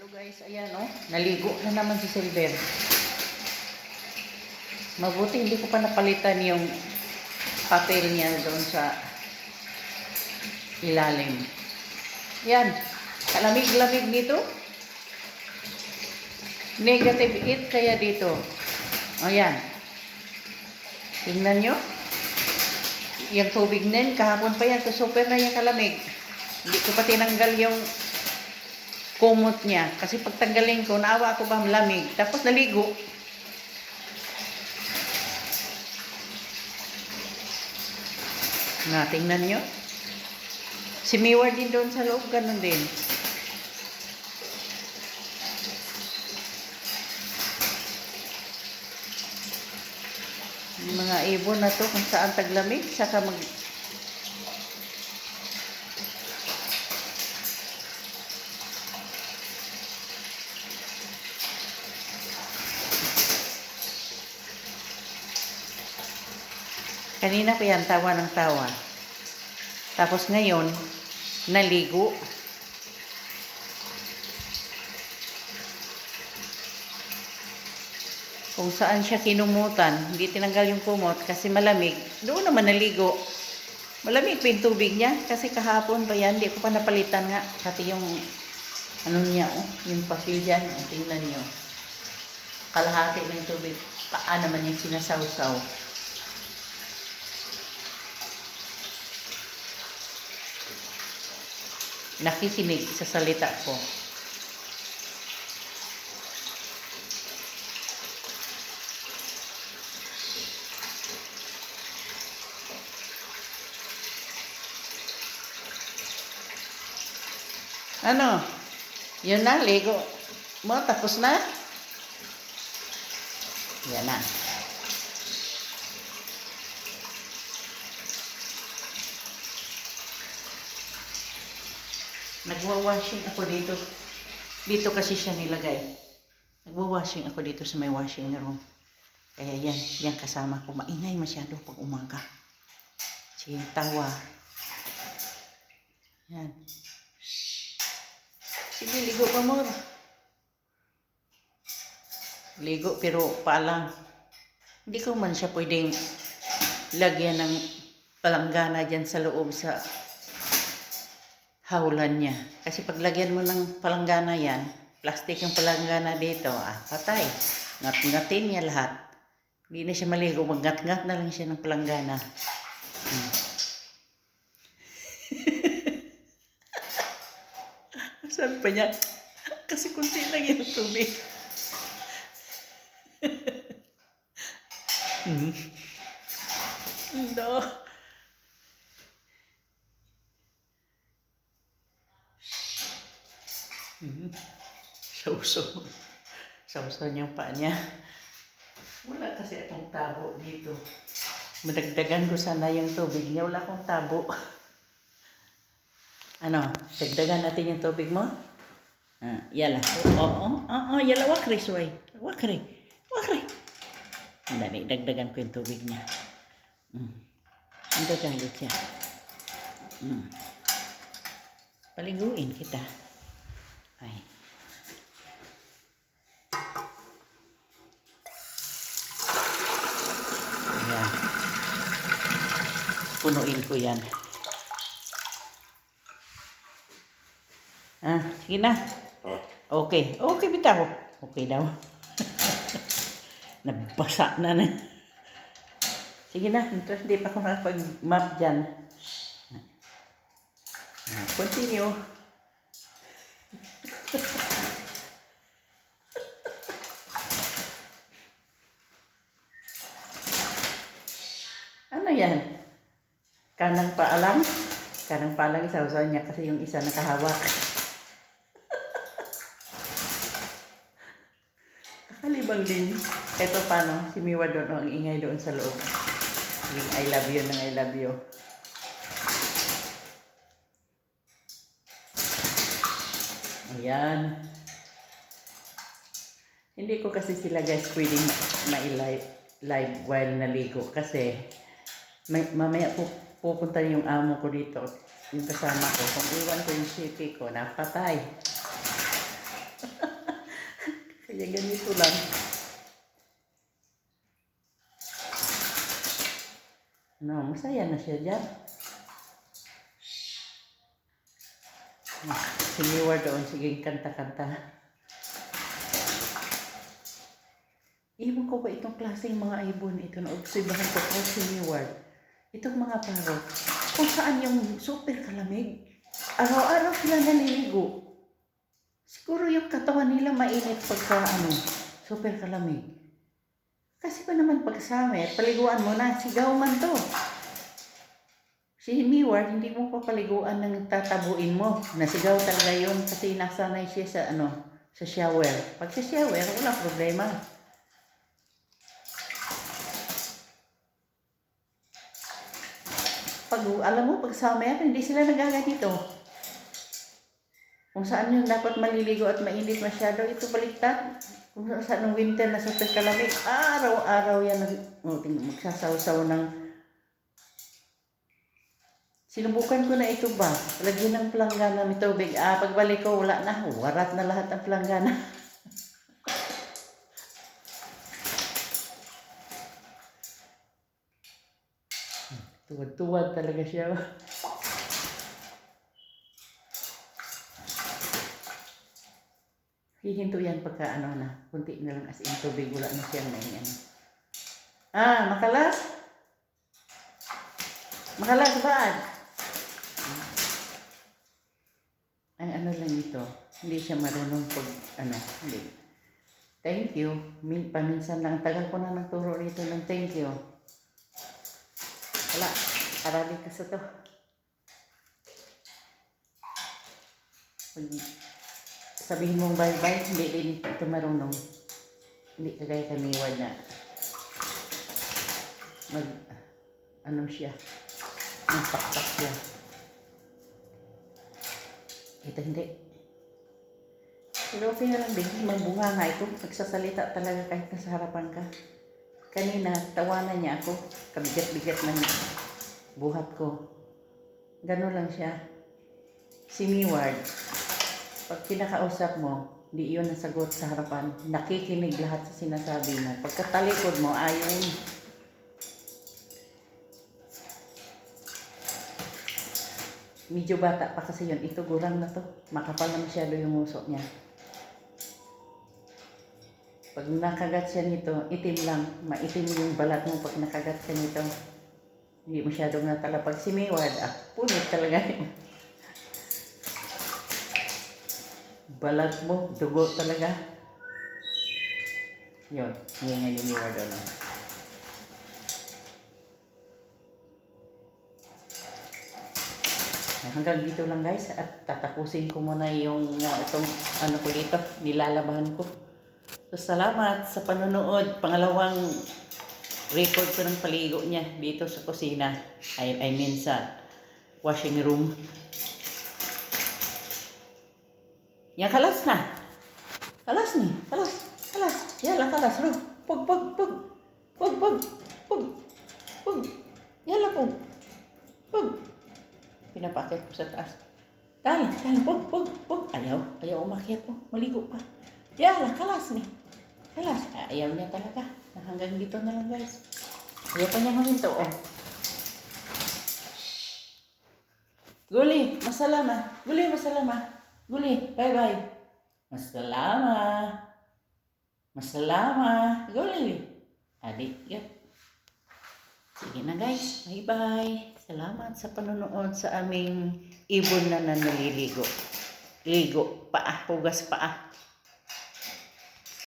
Guys, ayan oh, naligo na naman si Silver. Mabuti hindi ko pa napalitan yung papel niya doon sa ilalim. Yan, kalamig-lamig dito. Negative 8 kaya dito. Ayan. Tingnan nyo. Yung tubig nin, kahapon pa yan, super na yung kalamig. Hindi ko pa tinanggal yung kumot niya. Kasi pagtanggalin ko, naawa ako ba malamig. Tapos naligo. Tingnan nyo. Si Miwar din doon sa loob, ganun din. Yung mga ibon na to, kung saan taglamig, saka kanina pa yan, tawa ng tawa. Tapos ngayon, naligo. Kung saan siya kinumutan, hindi tinanggal yung kumot kasi malamig. Doon naman naligo. Malamig pa yung tubig niya kasi kahapon pa yan, hindi ko pa napalitan nga. Pati yung, ano niya, oh, yung papel dyan, oh, tingnan nyo. Kalahati ng tubig. Paan naman yung sinasawsaw. Nakikinig sa salita ko. Ano? Yun na, ligo mo, tapos na? Yan na. Nagwa-washing ako dito. Dito kasi siya nilagay. Nagwa-washing ako dito sa may washing room. Kaya yan kasama ko. Maingay masyado pag umaga. Si tawa. Yan. Sige, ligo pa mo. Ligo pero paalang. Hindi ko man siya pwedeng lagyan ng palanggana dyan sa loob sa hawlan niya. Kasi pag lagyan mo ng palanggana yan, plastic yung palanggana dito, patay. Ngat-ngatin niya lahat. Hindi na siya maligo, mag-ngat-ngat na lang siya ng palanggana. Sabi pa niya, kasi kunti lang yung tubig. No. Sausaw niya yung paa niya. Wala kasi akong tabo dito. Madagdagan ko sana yung tubig niya. Wala akong tabo. Ano? Dagdagan natin yung tubig mo? Yala. Yala. Wakri, suway. Wakri. Dali, dagdagan ko yung tubig niya. Ang dagalit siya. Paliguin kita. Ay. Ayan. Punuin ko yan. Sige na. Okay. Okay, bitaw. Okay daw. Nabasa na. Sige na. Hindi pa ako nakapag-map dyan. Continue. Ano yan? Kanang paalang? Kanang paalang isaw-saw niya kasi yung isa nakahawak. Kakalibang din. Ito paano, si Miwa doon, ang ingay doon sa loob. Yung I love you ng I love you. Ayan. Hindi ko kasi sila guys pwedeng ma-live while naligo kasi mamaya pupunta yung amo ko dito, yung kasama ko. Kung iwan ko yung city ko, napatay. Kaya ganito lang. No, masaya na siya dyan. Si Miwar doon, sige kanta-kanta. Iwan ko ba itong klaseng mga ibon ito na obserbahan ko kay si Miwar. Itong mga parot, kung saan yung super kalamig. Araw-araw sila naliligo. Siguro yung katawan nila mainit pagka super kalamig. Kasi pa naman pag summer, paliguan mo na, sigaw man to. Si Miwar, hindi mo pa paliguan ng tatabuin mo. Nasigaw talaga yun kasi nasanay siya sa sa shower. Pag sa shower, walang problema. Alam mo, pag summer, hindi sila nagaganito. Kung saan yung dapat maliligo at mainit masyado, ito baliktad. Kung saan ng winter na super kalamig, araw-araw yan magsasawsaw ng... Sinubukan ko na ito ba? Lagyan ng planggana ng tubig. Pagbalik ko, wala na. Warat na lahat ng planggana. Tuwad-tuwad talaga siya. Hihinto yan pagka na, kunti na lang as in tubig, wala na siyang naingan. Makalas? Makalas ba? Ang lang ito, hindi siya marunong pag, hindi. Thank you. Paminsan lang, tagal ko na nagturo rito ng thank you. Wala, aralin ka sa to. Sabihin mong bye-bye, hindi din ito marunong. Hindi kagaya kami na siya, magpakpak siya. Ito hindi. Pero okay na lang din, magbunga nga ito, nagsasalita talaga kahit nasa harapan ka. Kanina, tawanan niya ako, kabigat-bigat ng buhat ko. Gano'n lang siya. Si Miwar, pag kinakausap mo, hindi iyon nasagot sa harapan. Nakikinig lahat sa sinasabi mo. Pagkatalikod mo, ayaw. Medyo bata pa kasi yun. Ito gurang na to. Makapal na masyado yung uso niya. Pag nakagat siya nito, itim lang. Maitim yung balat mo pag nakagat siya nito. Hindi masyadong natala. Pag si Miwar, punit talaga yun. Balat mo, dugo talaga. Yun, ngayon ni Miwar doon. Hanggang dito lang guys, at tatapusin ko muna yung itong ko dito, nilalabahan ko. So salamat sa panonood. Pangalawang record ko ng paligo niya dito sa kusina. I mean sa washing room. Yan, kalas na. Kalas ni. Kalas. Kalas. Yan lang, kalas. Ro. Pug. Yan lang, pug. Pinapakit ko sa taas. Dali, pug. Ayaw umakyat po. Maligo pa. Yan lang, kalas ni. Kalas. Ayaw niya talaga. Hanggang dito na lang guys. Ayaw pa niya huminto, Guli, masalama. Guli, bye-bye. Masalama. Guli. Adik, yun. Sige na guys, bye-bye. Salamat sa panonood sa aming ibon na naliligo. Ligo, paa, hugas paa.